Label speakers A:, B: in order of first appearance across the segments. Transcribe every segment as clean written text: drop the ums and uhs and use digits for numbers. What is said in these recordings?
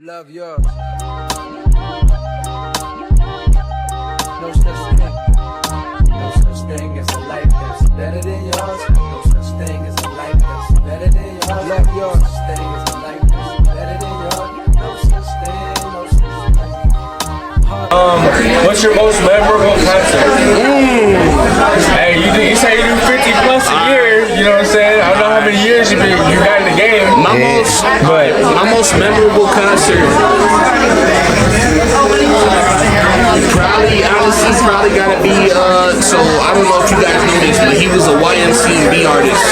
A: Love yours. No such thing. No such thing as a life that's better than yours. No such thing as a life that's better than yours. Love yours. No such thing as a life that's better than yours. No such thing. No such thing.
B: What's your most memorable concert? Hey, you say you do 50 plus a year. You know what I'm saying? I don't know how many years you got in the game.
C: My most memorable concert. Probably gotta be. So I don't know if you guys know this, but he was a YMCB artist.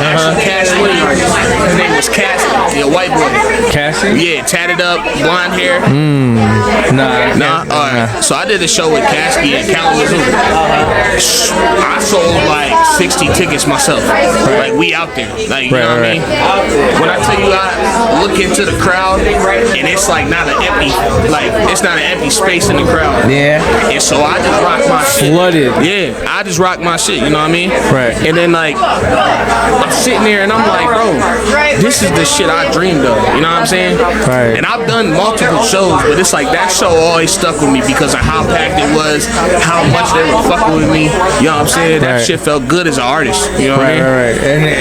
C: Actually, Cash Money artist. His name was Cassie, a white boy.
B: Cassie?
C: Yeah, tatted up, blonde hair.
B: Nah.
C: Alright. So I did a show with Cassie at Kalamazoo. I sold like 60 tickets myself. Like we out there. Like you know what I mean? When I tell you I look into the crowd and it's like not an empty, like it's not an empty space in the crowd.
D: Yeah.
C: And so I just rock my shit.
B: Flooded.
C: Yeah, I just rock my shit, you know what I mean?
B: Right.
C: And then like I'm sitting there and I'm like, bro, this is the shit I dreamed of, you know what I'm saying?
B: Right.
C: And I've done multiple shows, but it's like that show always stuck with me because of how packed it was, how much they were fucking with me. You know what I'm saying? That shit felt good as an artist. You know what I mean?
B: Right.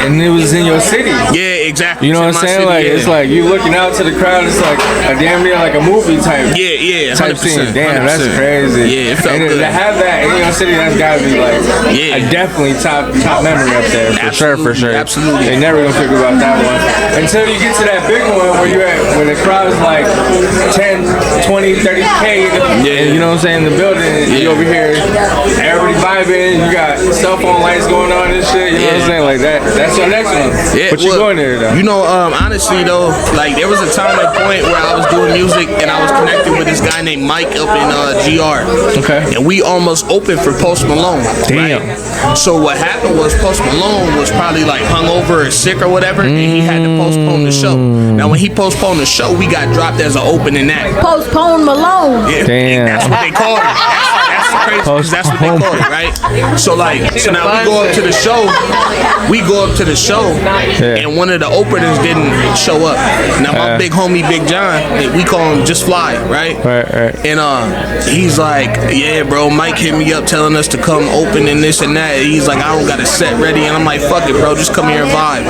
B: And it was in your city.
C: Yeah, exactly.
B: You know what I'm saying? Like it's like you looking out to the crowd. It's like a damn near like a movie type.
C: Yeah, 100%.
B: Type scene. Damn, 100%. That's crazy.
C: Yeah, it felt
B: and
C: good.
B: To have that in your city, that's gotta be like a definitely top memory up there for sure.
C: Absolutely.
B: They never gonna figure about that one until you get to that big one where you're at when the crowd is like 10, 20, 30K.
C: Yeah.
B: And you know what I'm saying? The building, you over here, everybody vibing. You got cell phone lights going on and shit. You know what I'm saying? Like that. That's your next one.
C: Yeah,
B: but you going there though?
C: You know, honestly though, like there was a time and point where I was doing music and I was connected with this guy named Mike up in GR.
B: Okay.
C: And we almost opened for Post Malone.
B: Damn.
C: Right? So what happened was Post Malone was probably like hungover or sick or whatever, and he had to postpone the show. Now when he postponed the show, we got dropped as an opening act.
E: Postpone Malone.
C: Yeah,
B: damn.
C: That's what they call it. That's crazy because that's what they call it, right? So now we go up to the show. And one of the openers didn't show up. Now my big homie Big John, we call him Just Fly, right?
B: Right.
C: And he's like, yeah, bro, Mike hit me up telling us to come open and this and that. He's like, I don't got a set ready, and I'm like, fuck it, bro, just come here and vibe.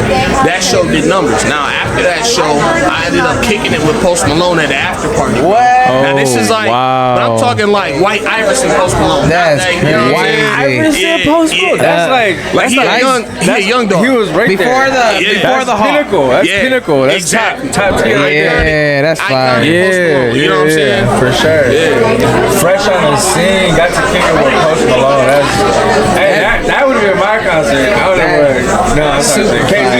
C: That show did numbers. Now after that show, I ended up kicking it with Post Malone at the after party.
D: What?
C: Now this is like, but I'm talking like White Iverson Post Malone.
D: That's
C: crazy. You know what I'm saying?
B: Post Malone. That's like
C: he a young dog.
B: He was right
D: before
B: there.
D: before the Hawk.
B: Pinnacle. That's pinnacle. That's top tier right there.
D: Yeah, that's fine.
C: Yeah, you know what I'm saying?
B: For sure.
C: Yeah.
B: Fresh on the scene, got to kick it with Post Malone. That would have been my concert. I would have. No, I'm not. Can't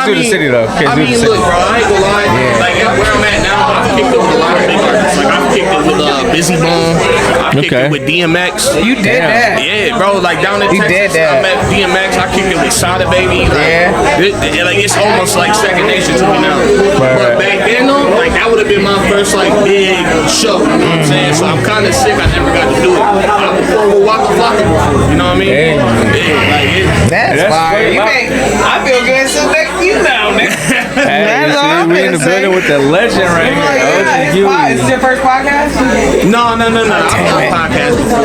B: do the city though.
C: I mean, look, bro, I ain't gonna lie. Like where I'm at now, I've kicked it with a lot of big artists. Like I've kicked it with Busy Bone. I've kicked it with DMX.
D: You did that.
C: Yeah, bro. Like down in
D: You
C: Texas,
D: did that.
C: I met DMX. I kicked it with Sada Baby. Like it's almost like second nature to me now. But back then though, like that would have been my first like big show. You know what I'm saying? So I'm kind of sick. I never got to do it. I performed with Waka Flocka before. You know what I mean?
D: That's fire. I feel good sitting next to you now, nigga.
B: We in the building with the legend right here. Huey.
D: Is this your first podcast?
C: No. I've done podcasts before.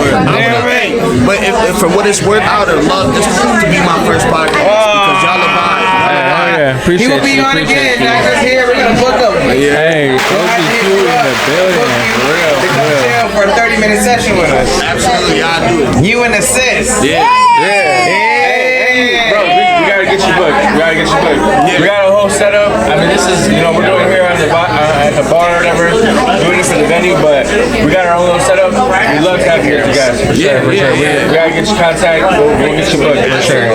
C: But if for what it's worth, I would have loved this to be my first podcast because y'all are vibe.
B: Appreciate
D: He will be on again. Not just here. We're gonna book him.
B: Hey, OGQ in the building. For real.
D: For a 30-minute session with us.
C: Absolutely, I'll do it.
D: You and assist.
C: Yeah.
B: Bro, we gotta get you booked. We got a whole setup. I mean, this is, we're doing it here at the bar or whatever. Doing this at the venue, but we got our own little setup. We love to have you guys, for sure. We gotta get your contact. We'll get you booked, for sure.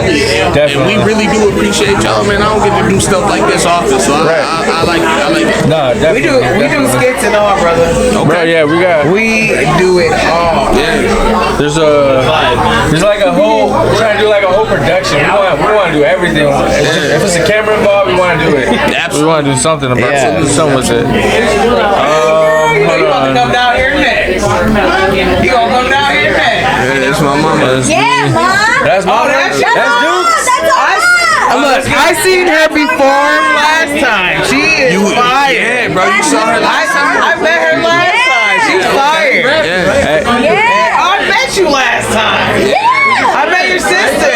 B: Definitely.
C: And we really do appreciate y'all, man. I don't get to do stuff like this often, so I like it.
B: No, definitely.
D: We do skits and all, brother.
C: Okay.
B: Bro, yeah,
D: we do it all.
C: Yeah.
B: There's like a whole, we're trying to do like a whole production. We want to do everything. If it's a camera involved, we want to do it.
C: Absolutely.
B: We want to do something about it. Something with it.
D: You gonna come down here next. You gonna come down here next.
C: Yeah, that's my mama.
E: Yeah, Mom.
B: That's my
D: that's
B: That's Duke.
E: That's all.
D: Look, I seen her perform last last time. She is fire.
C: Yeah, bro, you saw her last time.
D: I met her last time. She's fire.
C: Yeah.
D: I met you last time. I met your sister.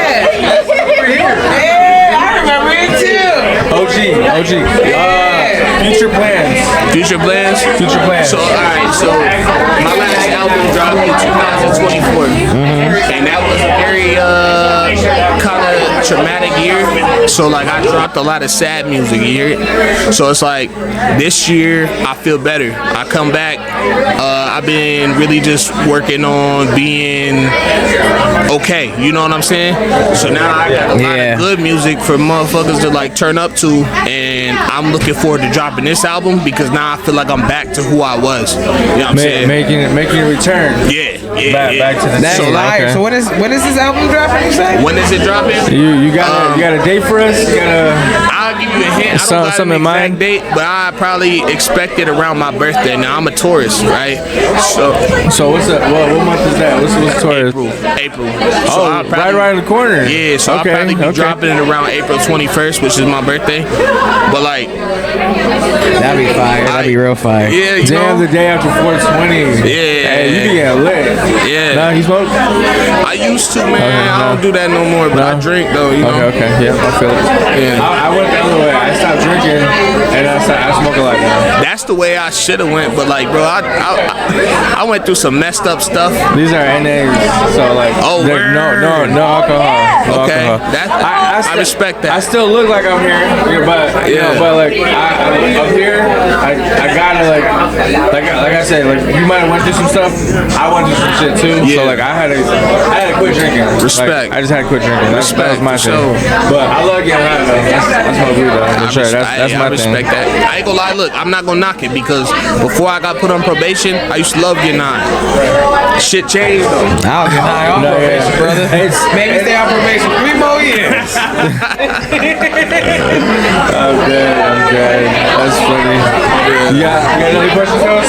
D: Yeah, I remember it too.
B: OG. Future plans.
C: Future plans?
B: Future plans.
C: So, alright, so my last album dropped in 2024. And that was a very kind of traumatic year. So, like, I dropped a lot of sad music here. So, it's like, this year, I feel better. I come back. I've been really just working on being okay. You know what I'm saying? So now I got a lot of good music for motherfuckers to, like, turn up to. And I'm looking forward to dropping this album because now I feel like I'm back to who I was. You know what I'm saying?
B: Making a return. Back to the
D: That's
B: so
D: live. So when is this album dropping? You say?
C: When is it dropping?
B: You got a date for us?
C: I'll give you a hint. I don't got an exact date, but I probably expect it around my birthday. Now I'm a Taurus, right?
B: So what's up? What month is that? What's Taurus?
C: April.
B: So right in the corner.
C: Yeah, so I'll probably be dropping it around April 21st, which is my birthday. But like,
D: that'd be fire. That'd be real fire.
C: Yeah,
B: Damn, the day after 420.
C: Yeah.
B: Hey, you be getting lit.
C: Yeah.
B: Nah, you smoke?
C: I used to, man. I don't do that no more, but I drink though. You know.
B: Okay. Yeah, I feel it.
C: Yeah.
B: I went the other way. I stopped drinking and I smoke a lot now.
C: That's the way I should have went, but like, bro, I went through some messed up stuff.
B: These are NAs, so like, no alcohol.
C: Okay,
B: I
C: I respect that.
B: I still look like I'm here, but you know, but like up here, I gotta like I said, like you might have went through some stuff. I went through some shit too.
C: Yeah.
B: So like I had to quit drinking.
C: Respect.
B: Like, I just had to quit drinking. That was my thing. But I love getting high though. That's my weed though. For sure. That's my thing.
C: I respect that. I ain't gonna lie. Look, I'm not gonna knock it because before I got put on probation, I used to love getting high. Shit changed though.
D: I'll get high on probation, brother. Maybe stay on probation 3 more years.
B: I'm dead. That's funny. You got another question, Coach?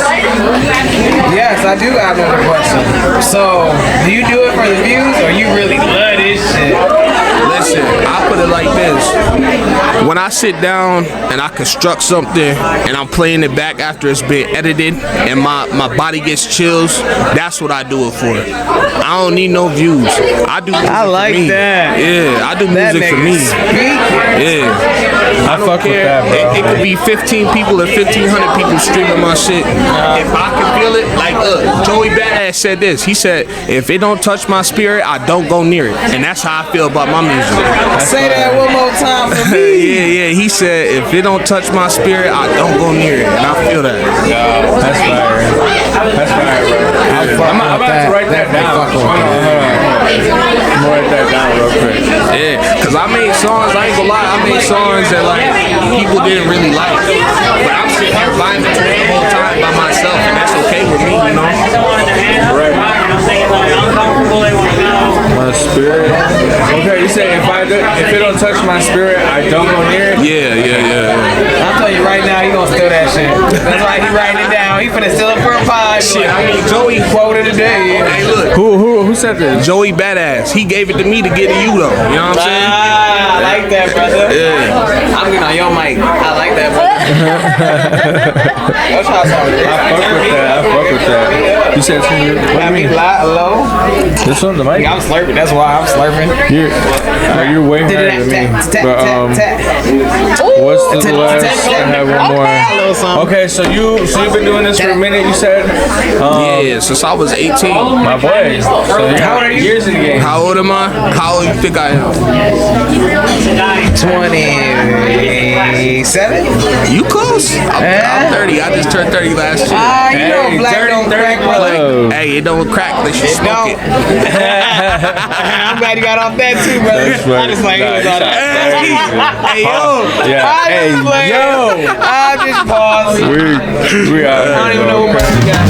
D: Yes, I do have another question. So, do you do it for the views or you really love this shit?
C: Listen, I put it like this. When I sit down and I construct something and I'm playing it back after it's been edited and my body gets chills, that's what I do it for. I don't need no views. I do music
D: like
C: for me.
D: that.
C: Yeah, I do music for me. Yeah.
B: I fuck with that, bro.
C: It could be 15 people or 1,500 people streaming my shit. If I can feel it, like Joey Badass said this. He said, if it don't touch my spirit, I don't go near it. And that's how I feel about my music.
D: Say that one more time for me.
C: Yeah. He said, if it don't touch my spirit, I don't go near it. And I feel that.
B: That's fire. That's fire, bro. I'm about to write that down. Hold on. I'm gonna write that down real quick.
C: Yeah, because I made songs, I ain't gonna lie, I made songs that like people didn't really like. But I'm sitting here vibing to it the whole time by myself, and that's okay with me, you know?
B: Right. My spirit. Okay, you say if it don't touch my spirit, I don't go near it?
C: Yeah.
D: I'm telling you right now, he gonna steal that shit. That's why he writing it down. He finna steal it for a pie.
C: Shit, I mean, Joey
D: Quote of the day.
C: Hey, look.
B: Who said this?
C: Joey Badass. He gave it to me to get to you, though. You know what I'm saying?
D: I like that, brother.
C: Yeah.
D: I'm getting on your mic. I like that, brother. That's how
B: I fuck with that. You said something. What do you mean?
D: Hello?
B: This one, the mic?
D: I'm slurping. That's why I'm slurping.
B: You're way higher than me. But what's the last? I have one more. Okay, so you've been doing this for a minute. You said.
C: Yeah, since I was 18.
B: My boy. So you got years in the game.
C: How old am I? How old you think I am?
D: 27?
C: You close? I'm 30. I just turned 30 last year.
D: You know black don't crack, brother.
C: Hey, it don't crack unless you smoke it.
D: I'm glad you got off that too, brother. I just like,
C: Hey, yo.
B: Yeah. Hey, yo.
D: I just paused.
B: We are.
D: I don't even know what you got.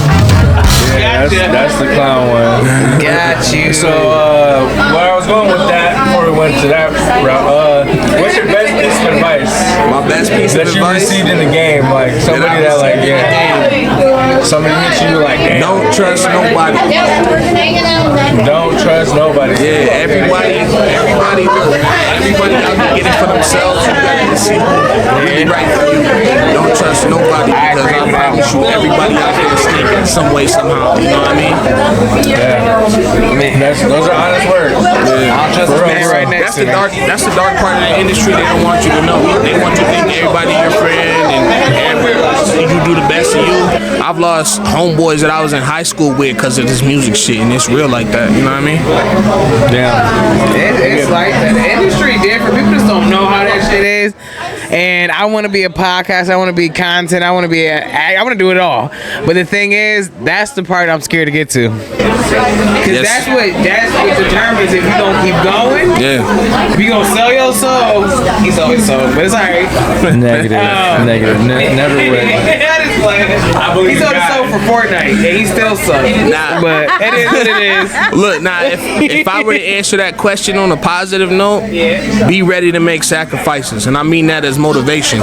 B: Yeah, that's the clown one.
D: Got you.
B: So, where I was going with that before we went to that route, what's your best piece of advice?
C: My best piece of
B: that you
C: advice
B: received in the game, like somebody that like, yeah. somebody hits you like, damn.
C: Don't trust nobody.
B: Don't trust nobody.
C: Yeah, everybody out there getting for themselves. You gotta see really right for you. Don't trust nobody because I promise you, everybody out there is thinking some way, somehow. You know what I mean?
B: Yeah. Those are honest words.
D: I'll trust the man right next to me.
C: That's the dark part of the industry. They don't want you to know. They want you to think everybody your friend and you do the best of you. I've lost homeboys that I was in high school with because of this music shit, and it's real like that. You know what I mean?
B: Yeah.
D: It's like that. The industry different. People just don't know how that shit is. And I want to be a podcast. I want to be content. I want to be I want to do it all. But the thing is, that's the part I'm scared to get to. Because that's what determines if you don't keep going.
C: Yeah.
D: If you gonna sell your soul, he's always sold. But it's alright.
B: Negative. Never would.
D: He sold his soul for Fortnite, and he still sucks.
C: Nah.
D: But it is what it is.
C: Look, if I were to answer that question on a positive note, be ready to make sacrifices. And I mean that as motivation.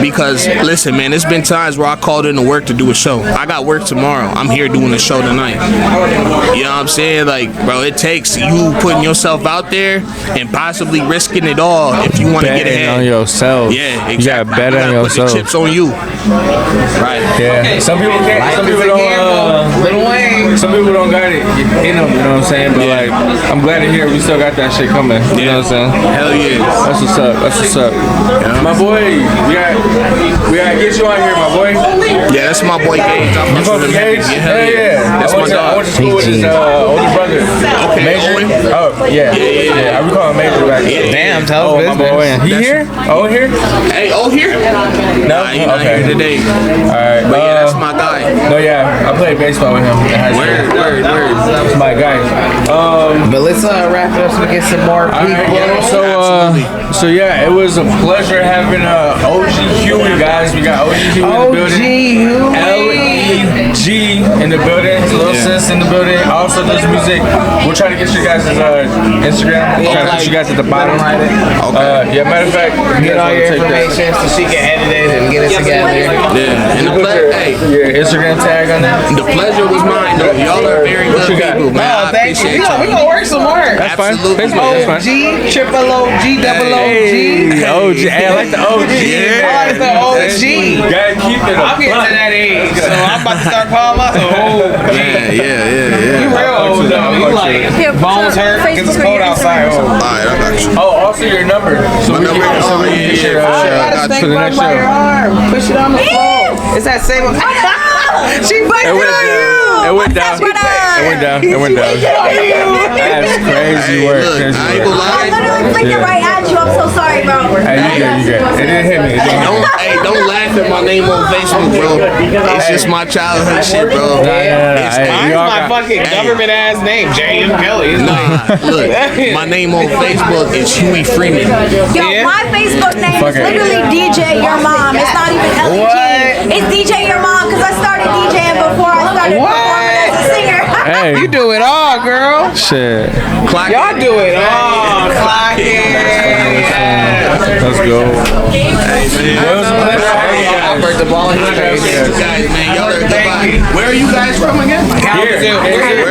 C: Because, listen, man, there's been times where I called into work to do a show. I got work tomorrow. I'm here doing a show tonight. You know what I'm saying? Like, bro, it takes you putting yourself out there and possibly risking it all if you want to get ahead.
B: On yourself.
C: Yeah, exactly.
B: You gotta bet on yourself.
C: Put the chips on you. Right.
B: Yeah. Some people can't. Some people don't.
D: Lil Wayne.
B: Some people don't got it in them. You know what I'm saying? But like, I'm glad to hear we still got that shit coming. You know what I'm saying?
C: Hell yeah.
B: That's what's up. That's what's up.
C: Yeah.
B: My boy, we gotta get you on here, my boy.
C: Yeah, that's my boy Gage. I'm
B: You from Gage?
C: Hell yeah. That's my
B: I
C: dog.
B: went to school with his older brother.
C: Okay,
B: Major.
C: Owen.
B: Oh yeah. I recall him Major back then.
D: Damn, tell us
B: My boy. He here? Oh here?
C: Hey, here?
B: No.
C: Nah, he not
B: Okay.
C: here today.
B: All right.
C: But yeah, that's my guy.
B: No, yeah. I played baseball with him in high school.
C: Word.
B: That's my guy.
D: But let's wrap it up so we get some more people.
B: So yeah, it was a pleasure having OG Huey, guys. We got OG Huey in the building. L-E-G in the building. Little sis in the building. Also does music. We'll try to get you guys' Instagram. We'll try to put you guys at the bottom.
C: Okay.
B: Yeah, matter of fact,
D: Get all your information so she can edit it and get it together.
C: Yeah. And
B: your Instagram tag on that.
C: the pleasure was mine, though. Y'all are very good people, man. I
D: Thank you.
C: appreciate y'all.
D: We gonna work some more.
B: That's fine.
C: Absolutely.
B: That's fine.
D: OG, triple OG, double OG.
B: Hey, OG. Hey, I like the OG.
D: I like the OG.
B: Gotta keep it.
D: I'm getting to that age, so I'm about to start calling myself OG.
C: Yeah.
D: You real old though. You like bones hurt because it's cold outside.
C: All right, I got you.
B: Oh, also your number. So we can get your
C: I got
B: for the next show.
D: Push it on the floor. It's that same. She
B: It went down. It went down. That's crazy work.
C: Look,
B: Crazy
C: I ain't
B: work.
C: gonna lie.
E: literally flicking right at you. I'm so sorry, bro.
B: Hey, you good. It didn't hit me.
C: Don't laugh at my name on Facebook, bro. It's just my childhood shit, bro.
D: Mine's my fucking government ass name, J.M. Kelly.
C: Nah, look, my name on Facebook is Huey Freeman.
E: Yo, my Facebook name is literally DJ Your Mom. It's not even LEG. It's DJ Your Mom because I started DJing before I started performing as a singer.
B: Hey,
D: You do it all, girl.
B: shit.
D: Y'all do it all. Clock it.
B: Let's go.
D: I burnt the ball in your face.
C: You guys, man, y'all are goodbye. Where are you guys from again?
D: Here.
C: Okay,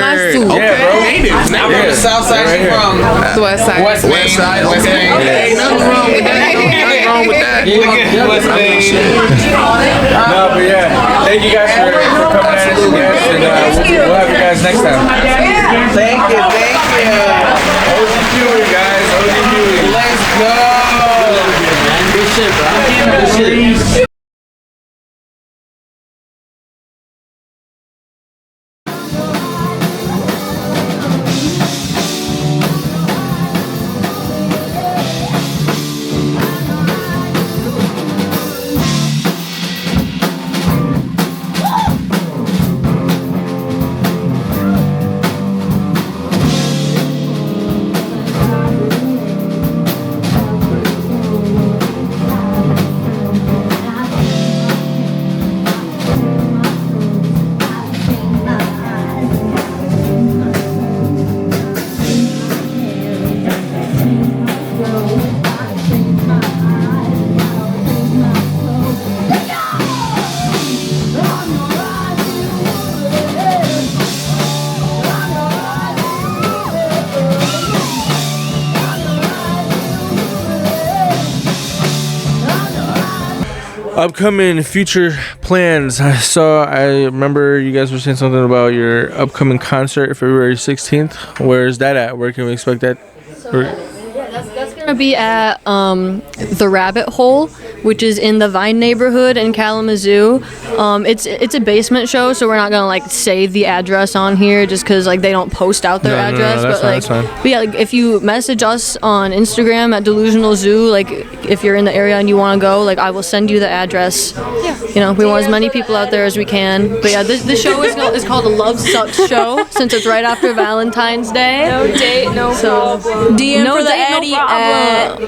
C: natives.
D: I'm from the south side. She from
F: The west side.
D: West
C: West side, okay. Ain't nothing wrong with that. Nothing wrong with that.
D: West Main.
B: No, but yeah. Thank you guys for coming at us again. And we'll have you guys next time.
D: Thank you.
B: OG Huey, guys. OG Huey.
D: Let's go.
B: Good shit, bro. Good shit. upcoming future plans. I remember you guys were saying something about your upcoming concert February 16th. Where is that at? Where can we expect that?
F: That's gonna be at the Rabbit Hole, which is in the Vine neighborhood in Kalamazoo. It's a basement show, so we're not gonna like say the address on here just because like they don't post out their address.
B: That's fine.
F: But yeah, like if you message us on Instagram at Delusional Zoo, like if you're in the area and you want to go, like I will send you the address. Yeah. You know, we want as many people out there as we can. But yeah, this show is called the Love Sucks Show since it's right after Valentine's Day.
G: No date, no problem.
F: DM no for the Addy at.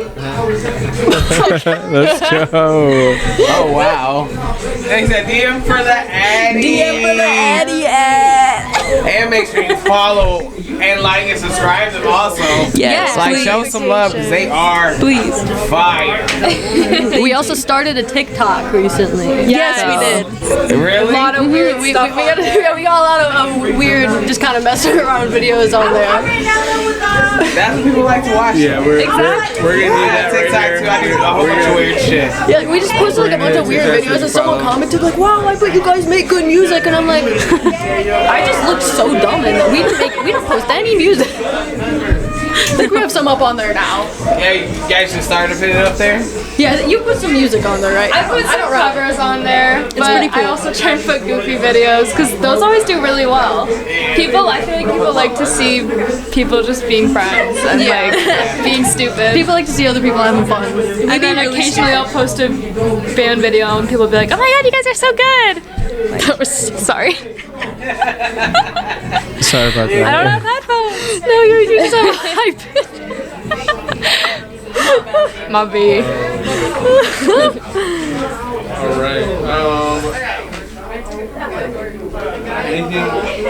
B: Let's go.
D: Oh wow. He said DM for the Addy.
E: DM for the Addy at.
D: And make sure you follow and like and subscribe them also.
E: Yes,
D: Like
E: please.
D: show some love because they are fire.
F: We also started a TikTok recently.
E: Yes, we did.
D: Really?
F: A lot of weird. We got a lot of weird, just kind of messing around videos on there.
D: That's what people like to watch.
B: Yeah, we're gonna do that right
D: TikTok
B: here.
D: too. I do a whole bunch of weird shit.
F: Yeah, like, we just posted like a bunch of weird videos, and someone commented like, "Wow, I bet you guys make good music," and I'm like, I just look so dumb, and we don't post any music. I think we have some up on there now.
D: Yeah, you guys should start to put it up there.
F: Yeah, you put some music on there, right?
G: I put some covers on there, but
F: pretty cool.
G: I also try and put goofy videos because those always do really well. I feel like people like to see people just being friends and like being stupid.
F: People like to see other people having fun.
G: And then occasionally I'll post a band video and people will be like, "Oh my god, you guys are so good!" That was sorry.
B: Sorry about that.
G: I don't have headphones.
F: No, you just have a high pitch.
G: My B.
B: All right.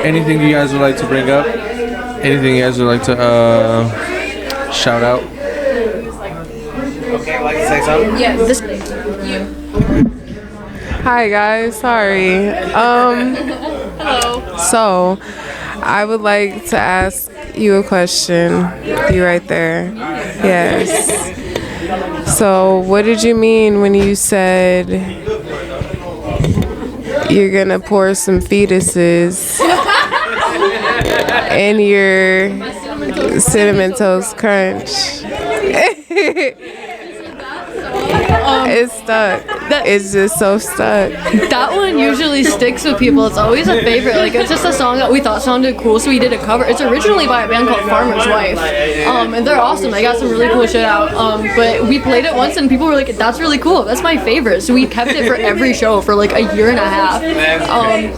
B: Anything you guys would like to bring up? Anything you guys would like to shout out?
D: Okay, like to say something?
F: Yeah, this.
H: Hi guys, sorry.
G: Hello.
H: So I would like to ask you a question. You right there. Yes. So what did you mean when you said you're gonna pour some fetuses in your Cinnamon Toast Crunch? It's stuck. It's just so stuck.
F: That one usually sticks with people. It's always a favorite. Like it's just a song that we thought sounded cool, so we did a cover. It's originally by a band called Farmer's Wife, and they're awesome. They got some really cool shit out. But we played it once, and people were like, "That's really cool. That's my favorite." So we kept it for every show for like a year and a half.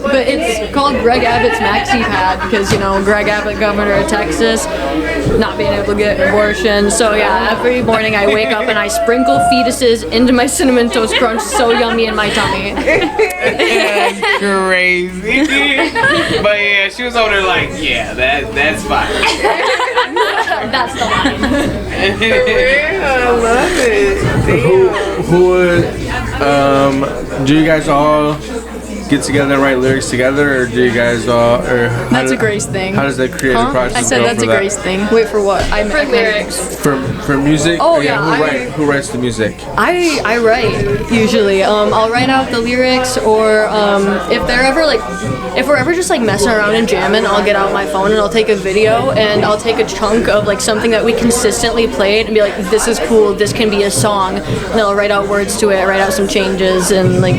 F: But it's called Greg Abbott's Maxi Pad because Greg Abbott, governor of Texas, not being able to get an abortion. So yeah, every morning I wake up and I sprinkle fetuses into my Cinnamon Toast Crunch. So yummy in my tummy.
D: Crazy. But yeah, she was over there like, yeah, that's fine.
F: That's the line.
H: I love it.
B: Who would do you guys all get together and write lyrics together, or do you guys all?
G: That's a Grace thing.
B: How does that creative process
G: I said
B: go
G: that's
B: for
G: a
B: that?
G: Grace thing.
F: Wait for what? I
G: For lyrics.
B: For music?
F: Oh, yeah,
B: Who writes the music?
F: I write usually. I'll write out the lyrics, or if we're ever just like messing around and jamming, I'll get out my phone and I'll take a video and I'll take a chunk of like something that we consistently played and be like, this is cool, this can be a song, and then I'll write out words to it, write out some changes, and like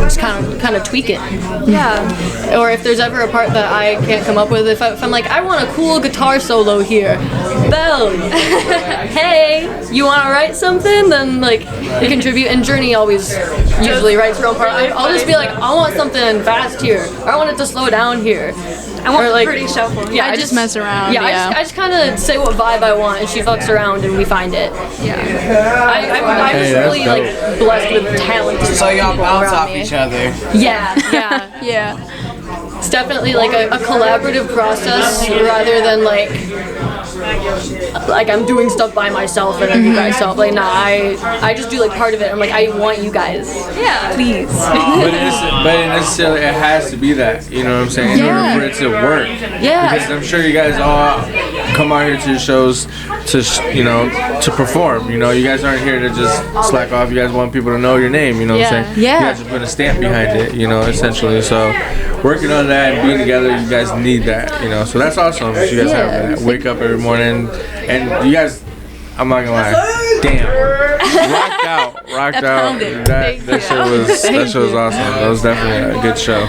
F: just kind of tweak it.
G: Yeah.
F: Or if there's ever a part that I can't come up with, if I'm like, I want a cool guitar solo here, Belle, hey, you want to write something? Then like you contribute. And Journey always usually writes her own part. I'll just be like, I want something fast here, or I want it to slow down here.
G: I want
F: Or, like,
G: pretty shuffle.
F: Yeah,
G: I just mess around.
F: Yeah, I just kind of say what vibe I want, and she fucks around, and we find it.
G: yeah.
F: I'm just
B: that's
F: really like blessed with talent.
D: So y'all
F: people
D: bounce
F: around
D: off
F: me.
D: each other.
F: Yeah.
G: Yeah.
F: It's definitely like a collaborative process rather than like I'm doing stuff by myself and then you guys help. Like, nah, I just do like part of it. I'm like, I want you guys.
G: Yeah.
F: Please.
B: But it has to be that. You know what I'm saying? In order for it to work.
F: Yeah.
B: Because I'm sure you guys all come out here to your shows to to perform. You guys aren't here to just slack off. You guys want people to know your name. You know what I'm saying?
F: Yeah.
B: You guys just put a stamp behind it. Essentially. So working on that and being together, you guys need that. So that's awesome. That you guys have that. Wake up every morning, and you guys. I'm not gonna lie. Damn. Rocked out. That show was awesome. That was definitely a good show.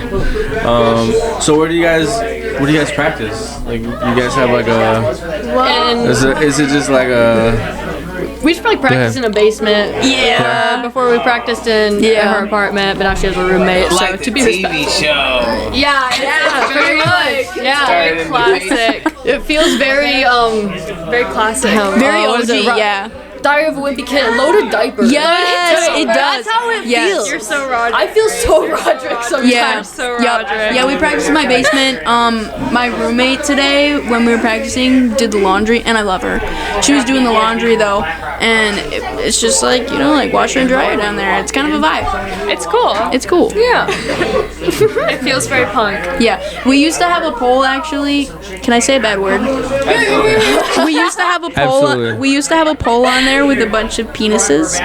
B: So where do you guys practice? Like, you guys have like a? Is it just like a?
F: We should probably practice in a basement.
G: Yeah.
F: Before we practiced in her apartment, but now she has a roommate. So to be
D: TV
F: respectful.
D: show.
F: Yeah, very much. Yeah,
G: Very classic.
F: It feels very
G: Very classic.
I: Very
F: what is
I: OG,
F: it?
I: yeah.
F: Diary of a Wimpy Kid, loaded diaper.
I: Yes, it does.
F: That's how it feels.
G: You're so Roderick.
F: I feel so Roderick sometimes.
I: Yeah.
G: So
I: Yep.
G: Roderick.
I: Yeah, we practiced in my basement. My roommate today, when we were practicing, did the laundry, and I love her. She was doing the laundry though, and it's just like like washer and dryer down there. It's kind of a vibe.
G: It's cool.
I: It's cool.
G: Yeah. It feels very punk.
I: Yeah, we used to have a poll actually. Can I say a bad word? We used to have a poll.
B: Absolutely.
I: We used to have a poll on there with a bunch of penises,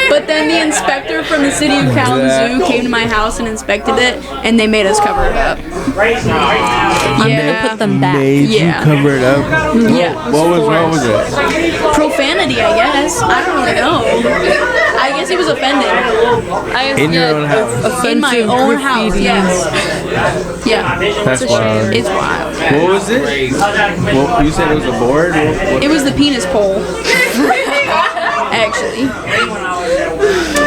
I: but then the inspector from the city of Kalamazoo came to my house and inspected it, and they made us cover it up.
E: I'm gonna put them back.
I: Yeah.
B: Cover it up.
I: Yeah.
B: What was wrong with it?
I: Profanity, I guess. I don't really know. I guess he was offended.
B: In your own house.
I: In my own house, yes. Yeah.
B: That's wild.
I: It's wild.
B: What was it? Well, you said it was a board?
I: It was the penis pole. Actually.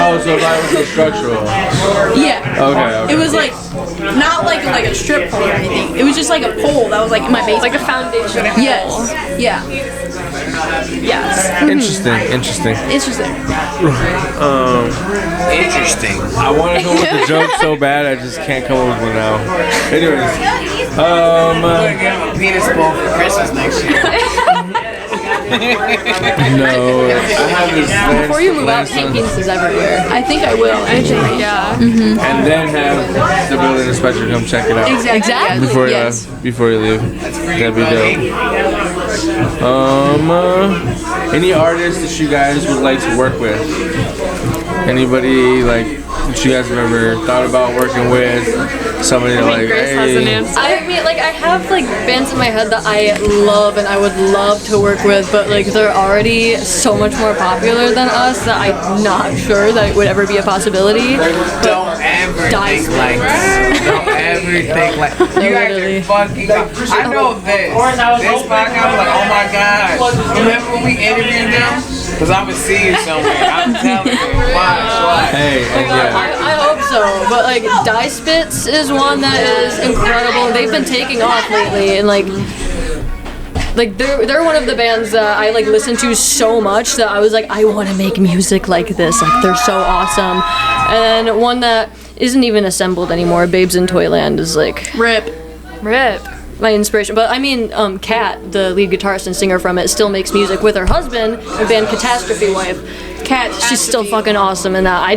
B: Oh, so that was so structural.
I: Yeah.
B: Okay.
I: It was like, not like a strip pole or anything. It was just like a pole that was like in my basement.
G: Like a foundation.
I: Yes. Yeah. Yes.
B: Interesting.
I: Interesting.
D: Interesting.
B: I want to come with a joke so bad, I just can't come up with one now. Anyways,
D: I'm gonna get him a penis bowl for Christmas next year.
B: no. I have this
F: Before you move out, paint penises everywhere.
I: I think I will, actually.
G: Yeah.
B: and then have the building inspector come check it out.
I: Exactly.
B: Before you leave. That'd be dope. Any artists that you guys would like to work with? Anybody like that you guys have ever thought about working with? Somebody like,
G: Grace has an answer.
F: I mean, like, I have like bands in my head that I love and I would love to work with, but like they're already so much more popular than us that I'm not sure that it would ever be a possibility.
D: Don't ever think like this. Don't ever think like you guys are fucking. I know this. This podcast was like, oh my god. Remember when we interviewed them? Cause I'm gonna see you somewhere. I'm telling you. Watch.
B: hey,
F: I hope so, but like Die Spits is one that is incredible. They've been taking off lately, and like they're one of the bands that I like listen to so much that I was like, I want to make music like this. Like they're so awesome. And one that isn't even assembled anymore, Babes in Toyland, is like
I: Rip.
F: my inspiration. But I mean, Kat, the lead guitarist and singer from it, still makes music with her husband, the band Catastrophe Wife. Kat, she's still fucking awesome in that. I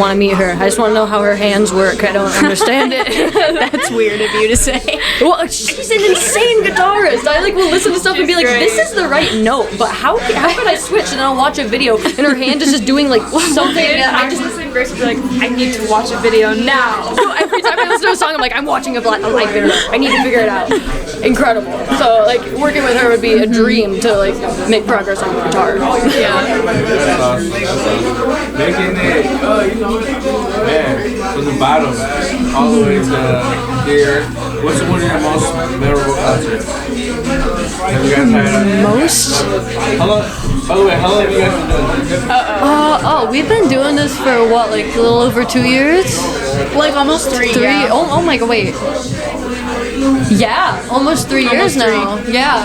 F: want to meet her. I just want to know how her hands work. I don't understand it.
I: That's weird of you to say.
F: Well, she's an insane guitarist. I like will listen to stuff and be like, this is the right note, but how can I switch? And I'll watch a video and her hand is just doing like something.
G: I just listen to Grace and be like, I need to watch a video now.
F: So every time I listen to a song, I'm like, I'm watching a live video. I need to figure it out. Incredible. So like working with her would be a dream to like make progress on the guitar. Yeah.
B: making it, man, from the bottom all the way to here. What's one of your most memorable concerts? Have you guys had?
F: Most?
B: How long? By the way, how long have you guys been doing this?
F: We've been doing this for what, like a little over 2 years?
I: Like almost three. Yeah.
F: Oh my god, wait. Yeah, almost 3 years now. Yeah.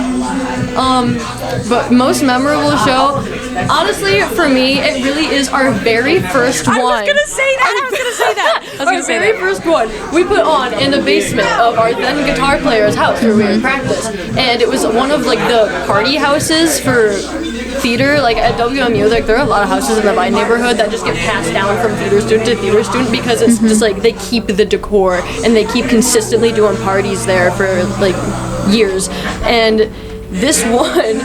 F: But most memorable show, honestly, for me, it really is our very first one.
I: I was gonna say that.
F: Our very first one we put on in the basement of our then guitar player's house where we would practice, and it was one of like the party houses for theater. Like at WMU, like there are a lot of houses in the Vine neighborhood that just get passed down from theater student to theater student because it's just like they keep the decor and they keep consistently doing parties there for like years. And this one,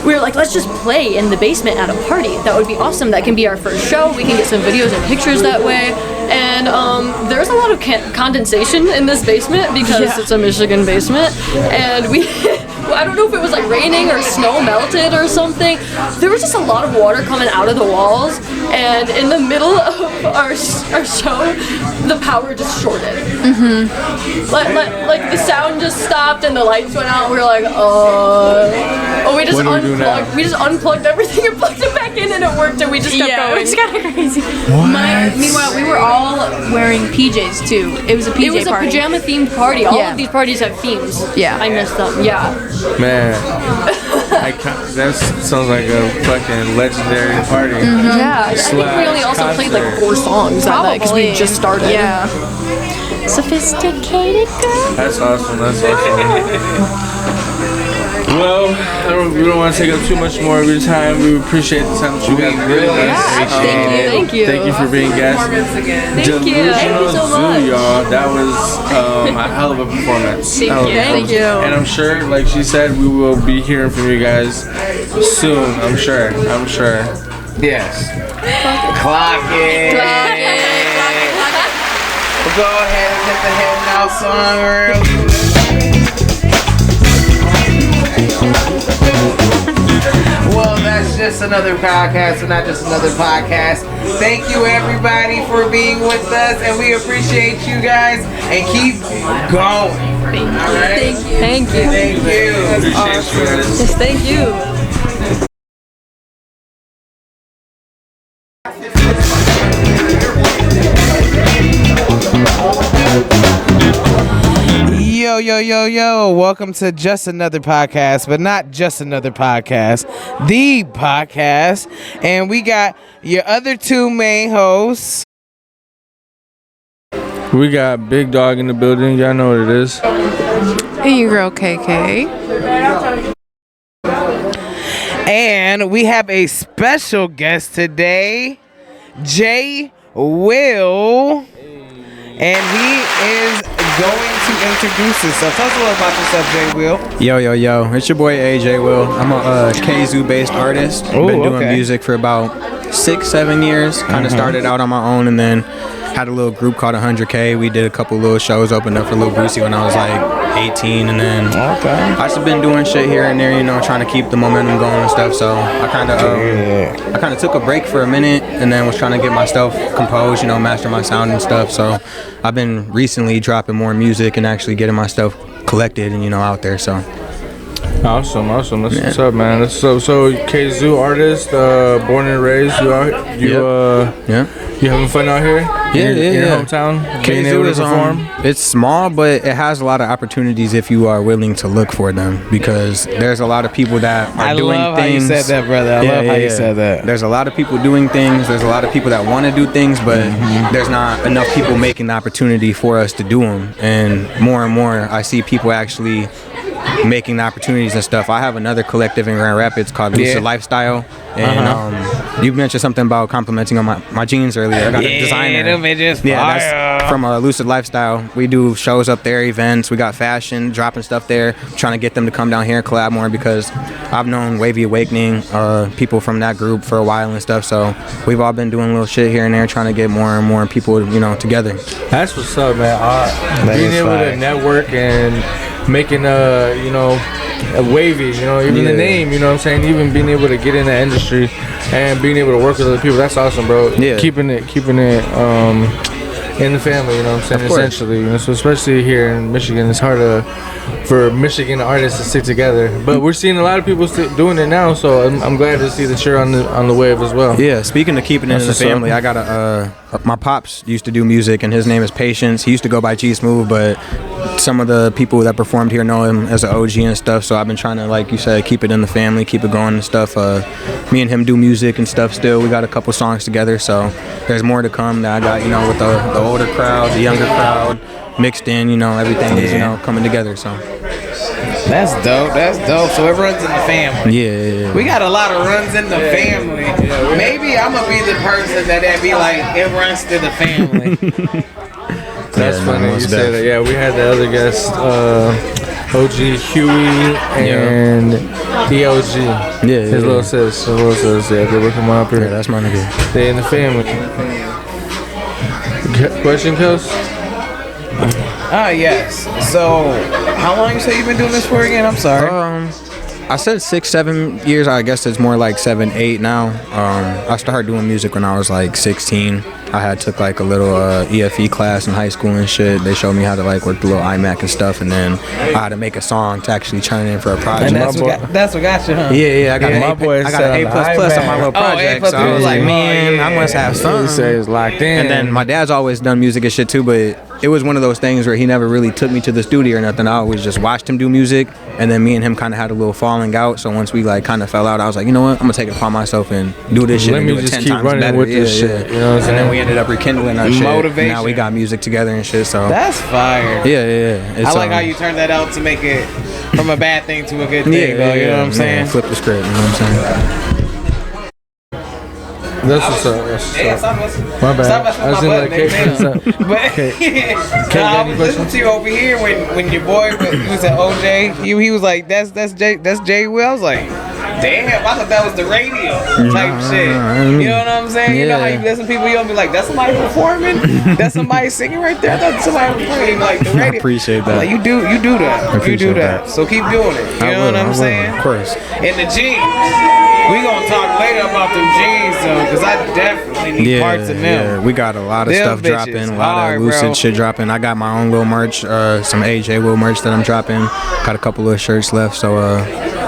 F: we were like, let's just play in the basement at a party. That would be awesome. That can be our first show. We can get some videos and pictures that way. And there's a lot of condensation in this basement because it's a Michigan basement. And we, I don't know if it was like raining or snow melted or something. There was just a lot of water coming out of the walls. And in the middle of our show, the power just shorted. Like the sound just stopped and the lights went out. We were like, oh, we just unplugged. We just unplugged everything and plugged it back in, and it worked. And we just kept going. It's kind of crazy.
I: Meanwhile, we were all wearing PJs too. It was a PJ
F: It was a
I: party.
F: pajama themed party. All of these parties have themes.
I: Yeah.
F: I missed them. Yeah.
B: Man, that sounds like a fucking legendary party.
F: Yeah. I think we only also played like 4 songs that night because we just started.
I: Yeah. Sophisticated girl.
B: That's awesome. That's awesome. Well, we don't want to take up too much more of your time. We appreciate the time that you guys gave us.
F: Thank you.
B: Thank you for being guests. Delusional Zoo, y'all. That was a hell of a performance.
F: Thank you.
B: And I'm sure, like she said, we will be hearing from you guys soon. I'm sure.
D: Yes. Clock it. We'll go ahead and hit the head now song real quick. Well, that's just another podcast, but not just another podcast. Thank you, everybody, for being with us, and we appreciate you guys. And keep going. All right.
F: Thank you.
B: Appreciate you guys.
F: Yes, thank you.
D: Yo, welcome to Just Another Podcast, but not just another podcast, the podcast. And we got your other 2 main hosts.
B: We got Big Dog in the building. Y'all know what it is.
H: And your girl KK.
D: And we have a special guest today, JayWil. And he is going to introduce himself. Tell us a little about yourself, JayWil.
J: Yo. It's your boy JayWil. I'm a KZoo-based artist. Been doing music for about 6-7 years. Kind of started out on my own and then had a little group called 100K. We did a couple little shows, opened up for Lil Boosie when I was like 18, and then I just been doing shit here and there, trying to keep the momentum going and stuff. So I kind of took a break for a minute and then was trying to get my stuff composed, master my sound and stuff. So I've been recently dropping more music and actually getting my stuff collected and out there. So
B: awesome. That's what's up, man. So KZoo artist, born and raised. You having fun out here?
J: Yeah.
B: In your hometown?
J: KZoo is it's small, but it has a lot of opportunities if you are willing to look for them, because there's a lot of people that are doing things. I love how you
D: said that, brother. I love how you said that.
J: There's a lot of people doing things. There's a lot of people that want to do things, but there's not enough people making the opportunity for us to do them. And more I see people actually making the opportunities and stuff. I have another collective in Grand Rapids called Lucid Lifestyle, and you mentioned something about complimenting on my jeans earlier. I got a designer. That's from Lucid Lifestyle. We do shows up there, events. We got fashion, dropping stuff there, trying to get them to come down here and collab more, because I've known Wavy Awakening, people from that group for a while and stuff. So we've all been doing little shit here and there, trying to get more and more people, together.
B: That's what's up, man. Being able to network and making a wavy, even the name, even being able to get in the industry and being able to work with other people, that's awesome, bro. Yeah. Keeping it in the family, essentially, so especially here in Michigan, it's hard for Michigan artists to stick together, but we're seeing a lot of people doing it now, so I'm glad to see that you're on the wave as well.
J: Yeah, speaking of keeping it in the family, I got my pops used to do music, and his name is Patience. He used to go by G Smooth, but some of the people that performed here know him as an OG and stuff, so I've been trying to, like you said, keep it in the family, keep it going and stuff. Me and him do music and stuff still. We got a couple songs together, so there's more to come that I got, with the older crowd, the younger crowd, mixed in, everything is, coming together, so.
D: That's dope. So it runs in the family.
J: Yeah.
D: We got a lot of runs in the family. Maybe I'm going to be the person that be like, it runs to the family.
B: That's funny you say that. Yeah, we had the other guest,
K: OG Huey and EOG.
J: Yeah,
K: his little sis. Yeah, they were coming up here.
J: Yeah, that's my nigga.
K: They in the family. Question, Kels?
D: Yes. So, how long you say you've been doing this for again? I'm sorry.
J: I said 6, 7 years. I guess it's more like 7, 8 now. I started doing music when I was like 16. I took like a little EFE class in high school and shit. They showed me how to like work the little iMac and stuff, and then I had to make a song to actually turn in for a project.
D: And that's what got you, huh?
J: Yeah. I got an A++ on my little
D: Oh,
J: project.
D: A++.
J: So I was like, man, I must have
K: He
J: something.
K: said it's locked in.
J: And then my dad's always done music and shit too, but it was one of those things where he never really took me to the studio or nothing. I always just watched him do music, and then me and him kind of had a little falling out. So once we like kind of fell out, I was like, you know what, I'm gonna take it upon myself and do this shit
K: Let
J: and
K: me
J: do it
K: just
J: 10
K: keep
J: times
K: running
J: better.
K: with this shit, you know what I'm saying?
J: And then we ended up rekindling our shit.
D: Motivation.
J: Now we got music together and shit. So
D: That's fire.
J: yeah. It's,
D: I like how you turned that out to make it from a bad thing to a good thing, though. You know what I'm saying?
J: Flip the script. You know what I'm saying?
K: That's what's up. My bad.
D: Stop messing
K: I was
D: with
K: in
D: my
K: like
D: button,
K: cake.
D: But I was listening to you over here when your boy was at OJ. He was like, that's JayWil. I was like, damn, I thought that was the radio type shit. You know what I'm saying? You know how you listen to people, you don't be like, that's somebody performing? That's somebody singing right there? I thought somebody was playing like the radio.
J: I appreciate that.
D: Like, you do that. You do that. So keep doing it. You know what I'm saying?
J: Of course.
D: And the jeans. We gonna talk later about them jeans though, cause I definitely need parts of them.
J: Yeah, we got a lot of
D: Them
J: stuff
D: bitches
J: dropping, a lot
D: hard,
J: of Lucid
D: bro.
J: shit dropping. I got my own little merch, some JayWil merch that I'm dropping. Got a couple of shirts left, so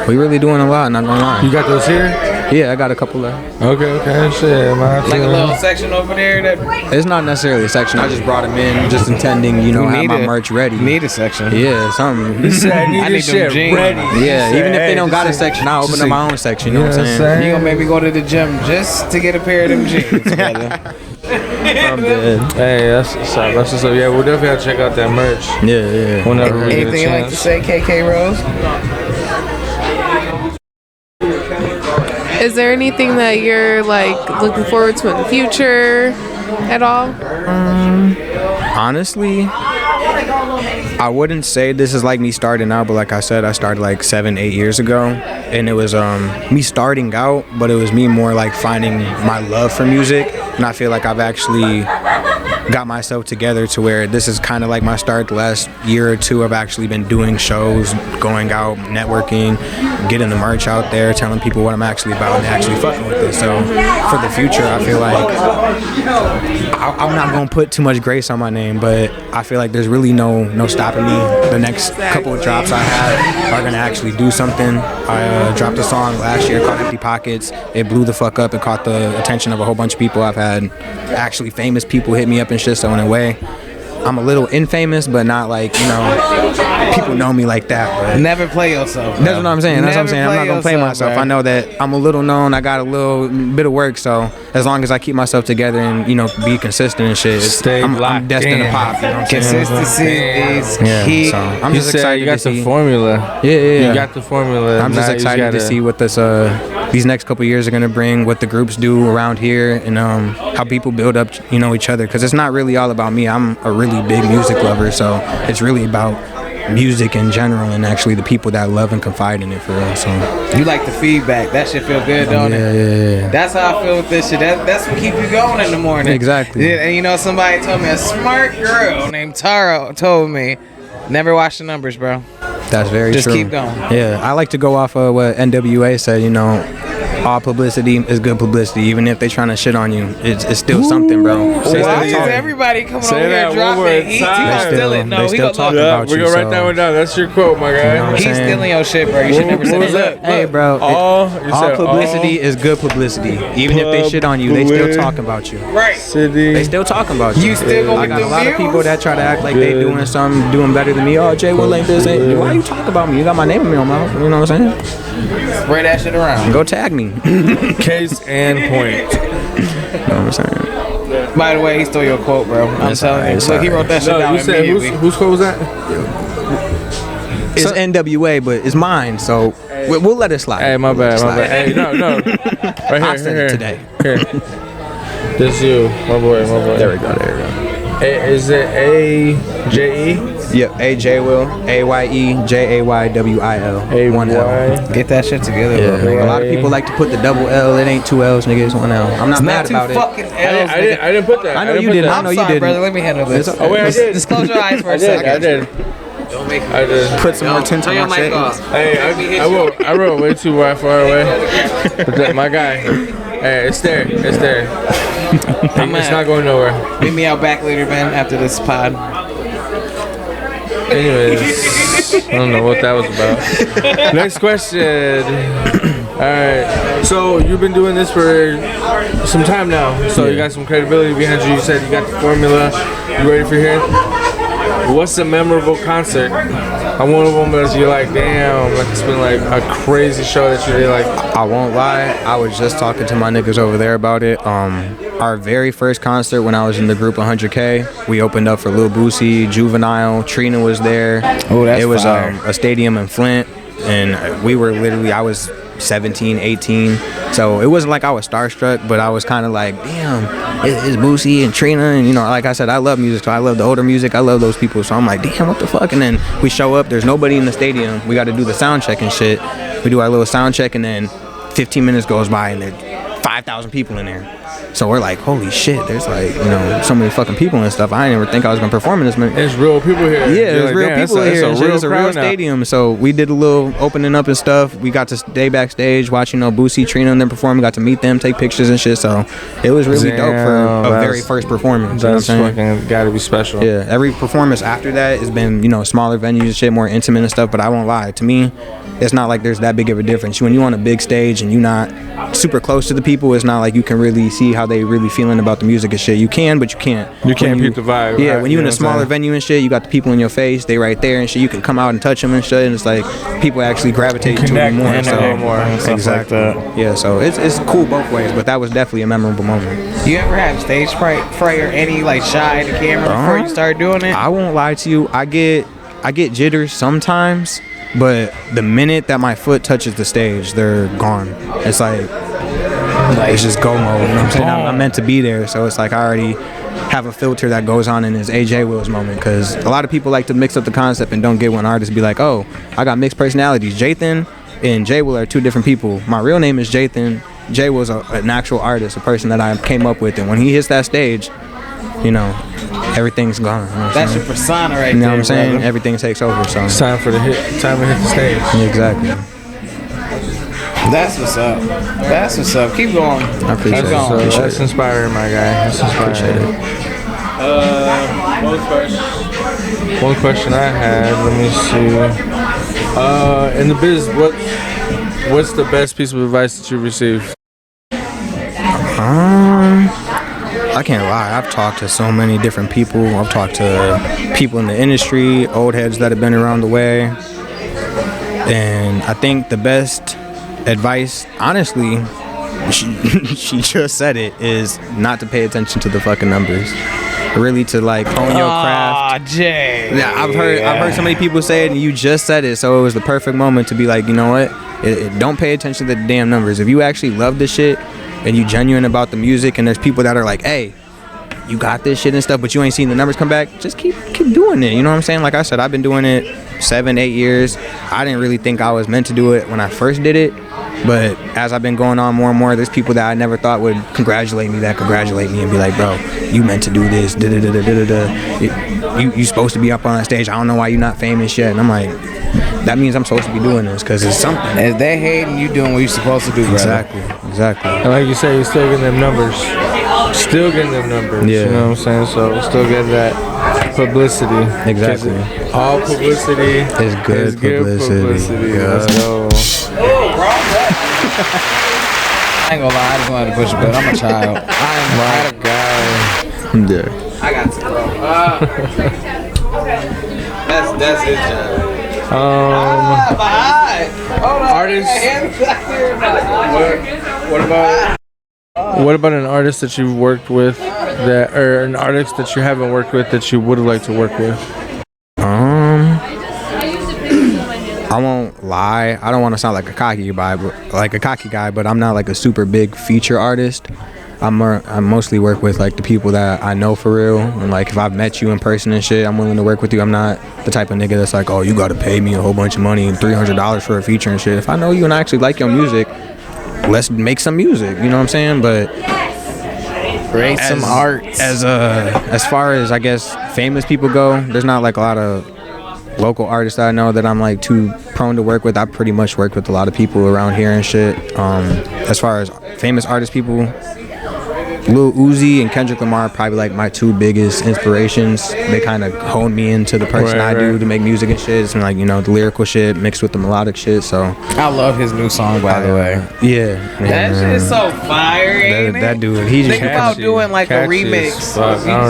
J: we really doing a lot. Not gonna lie.
K: You got those here?
J: Yeah, I got a couple left.
K: Okay, shit, man.
D: Like a little section over there that
J: It's not necessarily a section. I just brought them in, just intending, have my merch ready.
D: Need a section.
J: Yeah, something.
K: He said, I need
D: I
K: this
D: need them
K: shit
D: jeans.
K: ready.
J: Yeah,
K: He
J: even
K: said,
J: if they don't got a
K: just
J: section, I'll open up my own section. You know what I'm
K: Yeah,
J: saying?
D: You gonna make me go to the gym just to get a pair of them jeans, brother.
J: I'm dead.
K: Hey, that's what's up. That's what's up. Yeah, we'll definitely have to check out that merch.
J: Yeah.
K: Whenever we get a
D: Anything you like to
K: chance.
D: say, KK Rose?
H: Is there anything that you're like looking forward to in the future at all?
J: Honestly, I wouldn't say this is like me starting out, but like I said, I started like 7, 8 years ago, and it was me starting out, but it was me more like finding my love for music, and I feel like I've actually got myself together to where this is kind of like my start. The last year or two, I've actually been doing shows, going out, networking, getting the merch out there, telling people what I'm actually about, and actually fucking with it. So for the future, I feel like I'm not gonna put too much grace on my name, but I feel like there's really no stopping me. The next couple of drops I have are gonna actually do something. I dropped a song last year called Empty Pockets. It blew the fuck up. It caught the attention of a whole bunch of people. I've had actually famous people hit me up and shit, so in a way I'm a little infamous, but not like, people know me like that. But
D: Never play yourself.
J: that's what I'm saying. I'm not gonna play myself.
D: Bro.
J: I know that I'm a little known. I got a little bit of work, so as long as I keep myself together and be consistent and shit, I'm destined to pop. You know what I'm saying?
D: Consistency is key.
J: So I'm
K: You
J: just
K: said
J: excited
K: you got
J: to
K: the
J: see.
K: formula.
J: Yeah.
K: You got the formula.
J: I'm just
K: Now you
J: excited to see what these next couple years are gonna bring, what the groups do around here, and how people build up, each other. Because it's not really all about me. I'm a really big music lover, so it's really about music in general and actually the people that love and confide in it for real. So
D: You like the feedback. That shit feel good, don't it?
J: yeah.
D: That's how I feel with this shit. That's what keep you going in the morning.
J: Exactly.
D: Yeah, and somebody told me, a smart girl named Tara told me, never watch the numbers, bro.
J: That's very
D: Just
J: true.
D: keep going.
J: Yeah, I like to go off of what NWA said, all publicity is good publicity. Even if they trying to shit on you, it's still something, bro.
D: Why is everybody coming over here dropping heat? He's stealing. No,
J: they
D: he
J: still
D: gonna
J: talking
D: look.
J: about
K: We're
J: you.
K: gonna write that one down. That's your quote, my guy.
J: what
D: He's
J: I'm saying?
D: stealing your shit, bro. You should never say
K: What was
D: that.
K: that?
J: Hey, bro.
K: All
J: Publicity is good publicity. Even if they shit on you, they still talking about you.
D: Right.
K: City.
J: They still talking about you.
D: You still gonna
J: I
D: get
J: got a
D: the
J: lot of
D: views?
J: people that try to act like they doing something, doing better than me. Oh, JayWil ain't this. Ain't. Why you talk about me? You got my name in your mouth. You know what I'm saying?
D: Spread that shit around.
J: Go tag me.
K: Case and point.
J: You know what I'm saying?
D: By the way, he stole your quote, bro. I'm
J: It's
D: telling
J: alright,
D: you.
J: it's
D: Look, he wrote that shit
K: No,
D: down
K: you said
D: immediately.
K: whose quote was that?
J: It's NWA, but it's mine, so we'll let it slide.
K: Hey, my bad. Hey, no. Right
J: I sent
K: here.
J: it today.
K: Here. This you, my boy.
J: There we go.
K: Is it AJE?
J: Yep, JayWil, AYEJAYWIL. One L.
D: Get that shit together,
J: Yeah.
D: bro.
J: A lot of people like to put the double L. It ain't 2 L's, nigga. It's 1 L. I'm not mad about it.
D: Fucking L's,
B: I didn't put that.
J: I know you didn't. I know you didn't.
D: brother. Let me handle this.
J: It's-
B: Oh wait, I did.
D: Just close your eyes for a second.
B: I did.
D: Don't make me.
B: I did.
J: Put some more tint
D: Turn
J: on
D: your
J: my
D: mic
J: shit.
D: off.
B: Hey, I wrote way too far away. But my guy. Hey, it's there. It's there. It's not going nowhere.
D: Meet me out back later, man, after this pod.
B: Anyways, I don't know what that was about. Next question. Alright, so you've been doing this for some time now. So you got some credibility behind you. You said you got the formula. You ready for here? What's a memorable concert? I one of them is you're like, damn, like it's been like a crazy show that you did. Like,
J: I won't lie, I was just talking to my niggas over there about it. Our very first concert when I was in the group 100K, we opened up for Lil Boosie, Juvenile, Trina was there.
D: Oh, that's
J: It was
D: fire.
J: a stadium in Flint, and we were literally, I was 17, 18, so it wasn't like I was starstruck, but I was kind of like, damn, it's Boosie and Trina, and you know, like I said, I love music, so I love the older music, I love those people, so I'm like, damn, what the fuck? And then we show up, there's nobody in the stadium, we got to do the sound check and shit. We do our little sound check, and then 15 minutes goes by, and there's 5,000 people in there. So we're like, holy shit, there's like, you know, so many fucking people and stuff. I didn't ever think I was gonna perform in this many.
B: there's real people here.
J: Yeah,
B: You're
J: there's
B: like,
J: real
B: damn,
J: people
B: it's
J: here.
B: a real
J: It's a real
B: crowd now.
J: stadium. So we did a little opening up and stuff. We got to stay backstage, watching Boosie, Trina, and them perform. We got to meet them, take pictures and shit. So it was really dope for a very first performance. You know what I'm
B: That's
J: saying?
B: fucking gotta be special.
J: Yeah, every performance after that has been, you know, smaller venues and shit, more intimate and stuff. But I won't lie, to me, it's not like there's that big of a difference. When you're on a big stage and you're not super close to the people, it's not like you can really see how they really feeling about the music and shit. You can, but you can't.
B: You can't
J: When
B: peep the vibe.
J: Yeah,
B: right?
J: when you're in
B: know
J: a
B: what I'm
J: smaller
B: saying?
J: venue and shit, you got the people in your face, they right there and shit. You can come out and touch them and shit, and it's like people actually gravitate to it
B: Connect
J: more.
B: and
J: So,
B: connect more and stuff
J: exactly.
B: like that.
J: Yeah, so it's cool both ways, but that was definitely a memorable moment.
D: You ever have stage fright or any like shy at the camera before you start doing it?
J: I won't lie to you. I get jitters sometimes, but the minute that my foot touches the stage, they're gone. It's like it's just go mode. You know what I'm saying? I'm meant to be there, so it's like I already have a filter that goes on in his JayWil's moment, because a lot of people like to mix up the concept and don't get when artists be like, oh, I got mixed personalities. Jathan and JayWil are two different people. My real name is Jathan. JayWil's an actual artist, a person that I came up with, and when he hits that stage, you know, everything's gone. You know what I'm
D: That's
J: saying?
D: your persona right
J: You know
D: there,
J: what I'm saying?
D: brother.
J: Everything takes over. So
B: It's time to hit the stage.
J: yeah, exactly.
D: That's what's up. That's what's up. Keep going.
J: I appreciate
D: Keep
J: it.
D: going.
B: So
J: Appreciate
B: that's
J: it.
B: inspiring, my guy. That's inspiring. One question I had. Let me see. In the biz, what's the best piece of advice that you received?
J: I can't lie. I've talked to so many different people. I've talked to people in the industry, old heads that have been around the way. And I think the best advice, honestly, she just said it, is not to pay attention to the fucking numbers. Really to like own your craft.
D: Jay.
J: Yeah, I've heard so many people say it, and you just said it, so it was the perfect moment to be like, you know what? Don't pay attention to the damn numbers. If you actually love this shit and you genuine about the music, and there's people that are like, hey, you got this shit and stuff, but you ain't seen the numbers come back, just keep doing it. You know what I'm saying? Like I said, I've been doing it 7-8 years. I didn't really think I was meant to do it when I first did it, but as I've been going on more and more, there's people that I never thought would congratulate me and be like, bro, you meant to do this, you supposed to be up on that stage, I don't know why you not famous yet. And I'm like, that means I'm supposed to be doing this, because it's something.
D: If they hating, you doing what you're supposed to do, brother.
J: Exactly.
B: And like you say, you're still getting them numbers. Still getting them numbers.
J: Yeah.
B: You know what I'm saying? So still getting that publicity.
J: Exactly.
B: All publicity
J: It's good publicity. Yeah.
B: Let's go.
D: I ain't gonna lie, I just wanted to push it, but I'm a child.
B: My guy.
J: Yeah.
D: I got to, bro. That's his job.
B: Artists. What about an artist that you've worked with or an artist that you haven't worked with that you would like to work with?
J: I won't lie. I don't want to sound like a cocky guy, but I'm not like a super big feature artist. I mostly work with like the people that I know for real, and like if I've met you in person and shit, I'm willing to work with you. I'm not the type of nigga that's like, oh, you gotta pay me a whole bunch of money and $300 for a feature and shit. If I know you and I actually like your music, let's make some music. You know what I'm saying? But
D: create some art.
J: As far as I guess famous people go, there's not like a lot of local artists that I know that I'm like too prone to work with. I pretty much worked with a lot of people around here and shit. As far as famous artist people, Lil Uzi and Kendrick Lamar are probably like my two biggest inspirations. They kind of honed me into the person I do to make music and shit, and like, you know, the lyrical shit mixed with the melodic shit. So
D: I love his new song, by the way.
J: Yeah,
D: that shit's so fire, ain't
J: that dude, he
D: think about doing like a remix.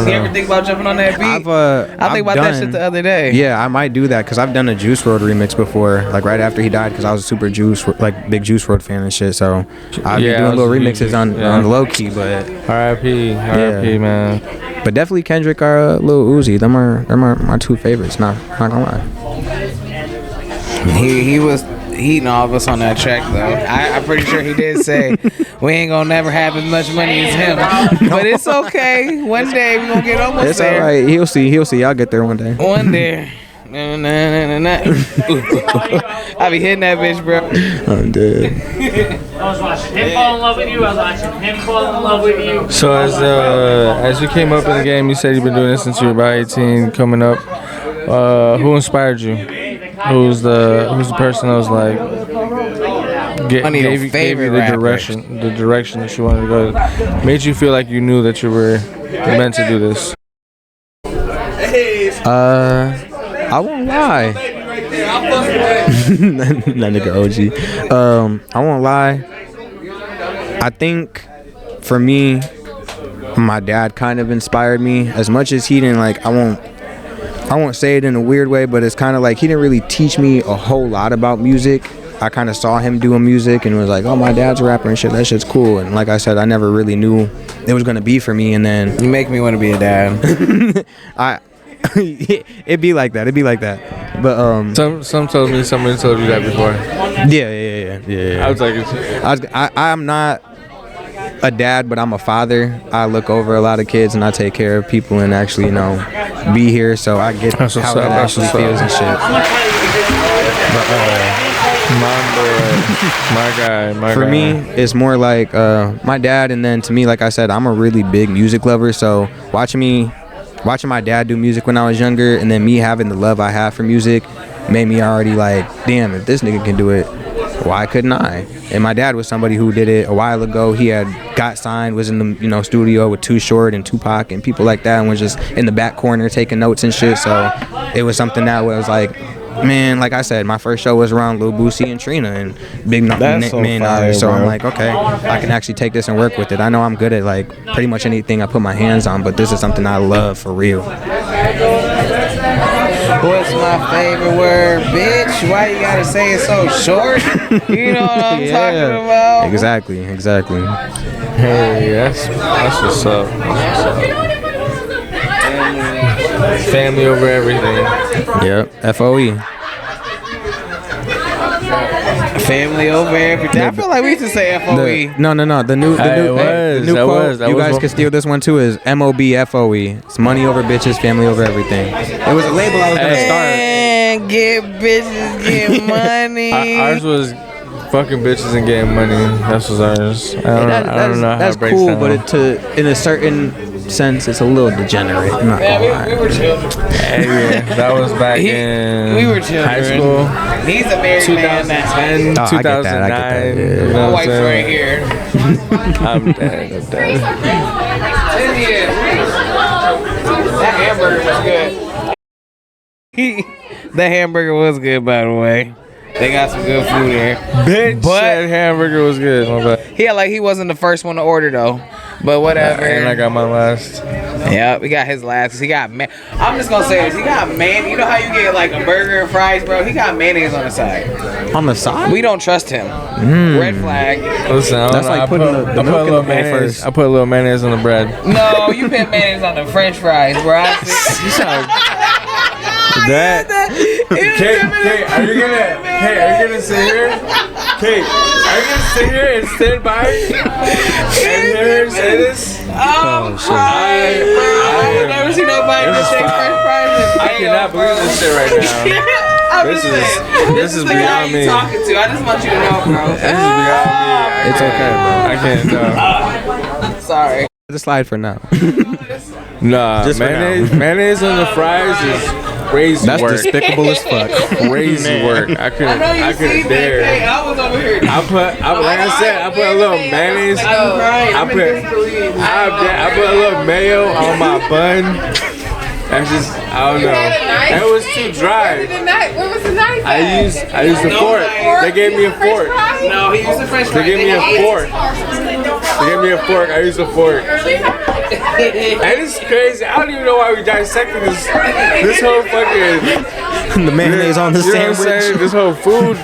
D: You ever think about jumping on that beat? I think about that shit the other day.
J: Yeah, I might do that because I've done a Juice WRLD remix before, like right after he died, because I was a super big Juice WRLD fan and shit. So I've been doing little remixes on the low key, but
K: R.I.P. man.
J: But definitely Kendrick or Lil Uzi. Them are my two favorites. Not gonna lie.
D: He was heating all of us on that track though. I'm pretty sure he did say we ain't gonna never have as much money as him. But it's okay. One day we gonna get almost
J: it's
D: there.
J: It's alright. He'll see. Y'all get there one day.
D: One day. I be hitting that bitch, bro.
J: I'm dead.
L: I was watching him fall in love with you. I was watching him fall in love with you.
K: So as you came up in the game, you said you've been doing this since you were about 18, coming up. Who inspired you? Who's the person that was like gave you the direction that you wanted to go? Made you feel like you knew that you were meant to do this?
J: I won't lie. That nigga OG. I won't lie. I think for me, my dad kind of inspired me. As much as he didn't like, I won't say it in a weird way, but it's kind of like he didn't really teach me a whole lot about music. I kind of saw him doing music and was like, oh, my dad's a rapper and shit. That shit's cool. And like I said, I never really knew it was gonna be for me. And then
D: you make me want to be a dad.
J: It'd be like that. But
K: some told me somebody told you that before.
J: Yeah.
K: I was like,
J: I'm not a dad, but I'm a father. I look over a lot of kids and I take care of people and actually, you know, be here. So I get how that actually feels and shit.
K: My
J: For me, it's more like my dad, and then to me, like I said, I'm a really big music lover. So watching my dad do music when I was younger, and then me having the love I have for music made me already like, damn, if this nigga can do it, why couldn't I? And my dad was somebody who did it a while ago. He had got signed, was in the studio with Too Short and Tupac and people like that, and was just in the back corner taking notes and shit. So it was something that was like, man, like I said, my first show was around Lil Boosie and Trina and big main artists. So I'm like, okay, I can actually take this and work with it. I know I'm good at like pretty much anything I put my hands on, but this is something I love for real.
D: What's my favorite word, bitch? Why you gotta say it so short? You know what I'm talking about?
J: Exactly.
K: Hey, that's what's up. Family over everything.
J: Yep. FOE.
D: Family over everything. I feel like we used to say FOE.
J: No. The new quote. You guys can steal this one too. Is MOVIEEE. It's money over bitches, family over everything. It was a label I was gonna start.
D: And get bitches, get money.
K: Ours was fucking bitches and getting money. That's was ours. I don't know how to break
J: cool,
K: down.
J: but in a certain sense, it's a little degenerate. I'm not gonna lie.
D: We were children.
K: That was back in
D: we were children.
K: high school.
D: He's a married man now.
K: 2010, 2009.
J: I get that.
K: You know
D: My
K: what I'm
D: wife's
K: saying?
D: right here.
K: I'm dead.
D: That hamburger was good. The hamburger was good, by the way. They got some good food there.
K: Bitch, that hamburger was good. My bad.
D: He wasn't the first one to order though. But whatever.
K: And I got my last.
D: Yeah, we got his last. He got I'm just gonna say this. He got you know how you get like a burger and fries, bro? He got mayonnaise on the side.
J: On the side?
D: We don't trust him. Red flag.
K: Listen,
J: That's like putting the milk in the bowl first.
K: I put a little mayonnaise on the bread.
D: No, you put mayonnaise on the French fries, bro.
K: Are you gonna sit here? Okay, are you gonna sit here and stand by and hear him say this?
D: Oh, shit. I've never seen nobody say French fries.
K: I cannot believe this shit right now. This is beyond me.
D: Talking to? I just want you to know, bro.
K: This is beyond me.
J: It's okay, bro.
K: I can't.
D: Sorry.
J: The slide for now.
K: Nah,
J: Just for
K: mayonnaise on the fries is crazy
J: That's
K: work.
J: despicable as fuck.
K: Crazy work. I couldn't dare.
D: I was over here.
K: I put a little mayonnaise. I put a little mayo on my bun. That's just, I don't know. It was too dry.
H: What was the knife?
K: I used the fork. They gave me a fork.
D: No, he used a French fry.
K: They gave me a fork. They gave me a fork. I used a fork. And it's crazy. I don't even know why we dissected this whole fucking
J: The mayonnaise on the
K: you know what I'm
J: sandwich.
K: saying? This whole food.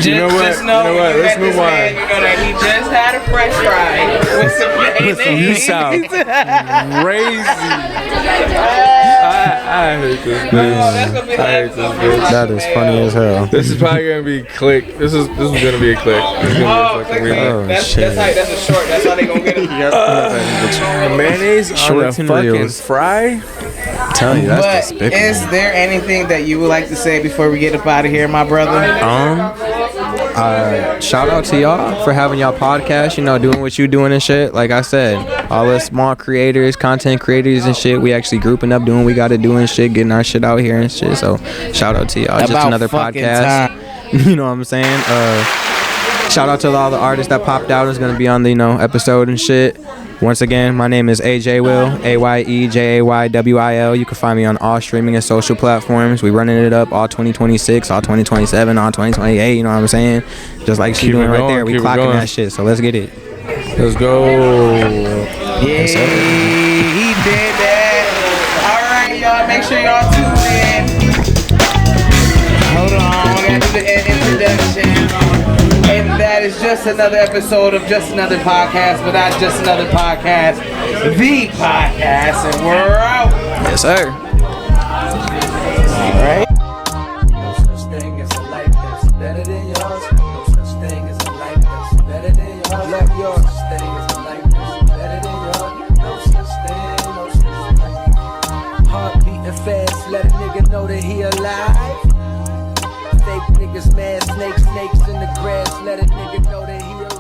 K: You know what?
D: Just know
K: Let's move on.
D: You know that he just had a French fry with some mayonnaise.
K: You sound crazy. I hate this.
D: That's gonna be the episode.
J: That is funny as hell.
K: This is probably gonna be click. This is gonna be a click. This is gonna be a fucking remake.
D: That's a short. That's how they gonna get it.
K: Mayonnaise on
J: Shorts
K: a
J: and
K: fucking
J: reels.
K: fry.
J: I'm telling you, that's
D: But
J: despicable.
D: is there anything that you would like to say before we get up out of here, my brother?
J: Shout out to y'all for having y'all podcast, you know, doing what you doing and shit. Like I said, all us small creators, content creators and shit, we actually grouping up, doing what we gotta do and shit, getting our shit out here and shit. So shout out to y'all. Just
D: About
J: another
D: fucking
J: podcast.
D: time.
J: You know what I'm saying? Shout out to all the artists that popped out. Is gonna be on the, you know, episode and shit. Once again, my name is JayWil, AYEJAYWIL. You can find me on all streaming and social platforms. We running it up all 2026, all 2027, all 2028. You know what I'm saying? Just like she
K: Keep
J: doing
K: it
J: right
K: going,
J: there. We
K: keep it
J: clocking
K: going.
J: that shit. So let's get it.
K: Let's go.
D: Yeah, he did that. All right, y'all. Make sure y'all tune in. Hold on, I gotta do the introduction. And that is just another episode of Just Another Podcast, but not Just Another Podcast, the podcast, and we're out.
J: Yes, sir.
D: All right.
A: No such thing as a life that's better than yours. No such thing as a life that's better than yours. Love yours. No such thing as a life that's better than yours. No such thing. Heart beating fast, let a nigga know that he alive. Fake niggas, mad snakes in the grass, let a nigga know that he alive.